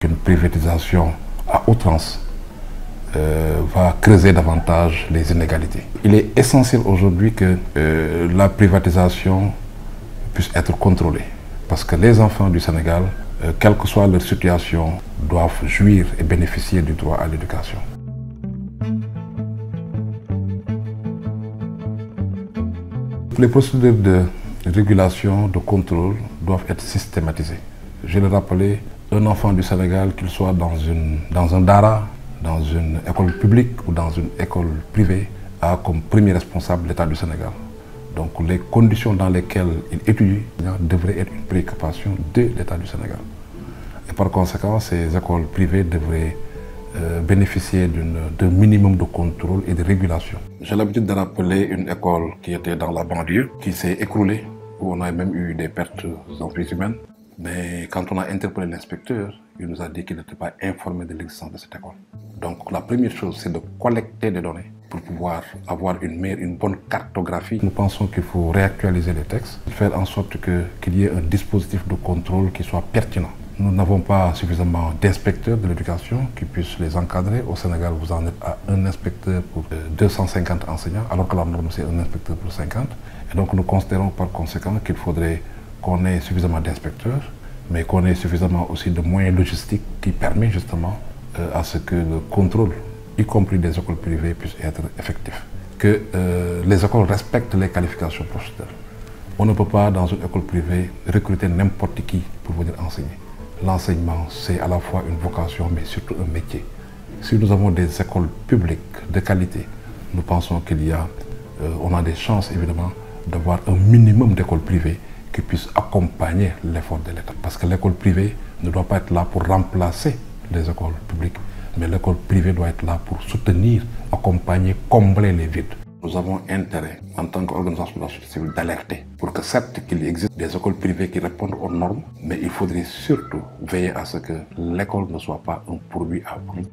Une privatisation à outrance va creuser davantage les inégalités. Il est essentiel aujourd'hui que la privatisation puisse être contrôlée. Parce que les enfants du Sénégal, quelle que soit leur situation, doivent jouir et bénéficier du droit à l'éducation. Les procédures de régulation, de contrôle doivent être systématisées. Je l'ai rappelé, un enfant du Sénégal, qu'il soit dans un dara, dans une école publique ou dans une école privée, a comme premier responsable l'État du Sénégal. Donc les conditions dans lesquelles il étudie devraient être une préoccupation de l'État du Sénégal. Et par conséquent, ces écoles privées devraient bénéficier d'un minimum de contrôle et de régulation. J'ai l'habitude de rappeler une école qui était dans la banlieue, qui s'est écroulée, où on a même eu des pertes en vie humaine. Mais quand on a interpellé l'inspecteur, il nous a dit qu'il n'était pas informé de l'existence de cette école. Donc la première chose, c'est de collecter des données pour pouvoir avoir une bonne cartographie. Nous pensons qu'il faut réactualiser les textes, faire en sorte qu'il y ait un dispositif de contrôle qui soit pertinent. Nous n'avons pas suffisamment d'inspecteurs de l'éducation qui puissent les encadrer. Au Sénégal, vous en êtes à un inspecteur pour 250 enseignants, alors que la norme, c'est un inspecteur pour 50. Et donc nous considérons par conséquent qu'il faudrait qu'on ait suffisamment d'inspecteurs, mais qu'on ait suffisamment aussi de moyens logistiques qui permettent justement à ce que le contrôle, y compris des écoles privées, puisse être effectif. Que les écoles respectent les qualifications professionnelles. On ne peut pas, dans une école privée, recruter n'importe qui pour venir enseigner. L'enseignement, c'est à la fois une vocation, mais surtout un métier. Si nous avons des écoles publiques de qualité, nous pensons on a des chances évidemment d'avoir un minimum d'écoles privées qui puissent accompagner l'effort de l'État. Parce que l'école privée ne doit pas être là pour remplacer les écoles publiques, mais l'école privée doit être là pour soutenir, accompagner, combler les vides. Nous avons intérêt, en tant qu'organisation de la société civile, d'alerter pour que certes qu'il existe des écoles privées qui répondent aux normes, mais il faudrait surtout veiller à ce que l'école ne soit pas un produit à prix.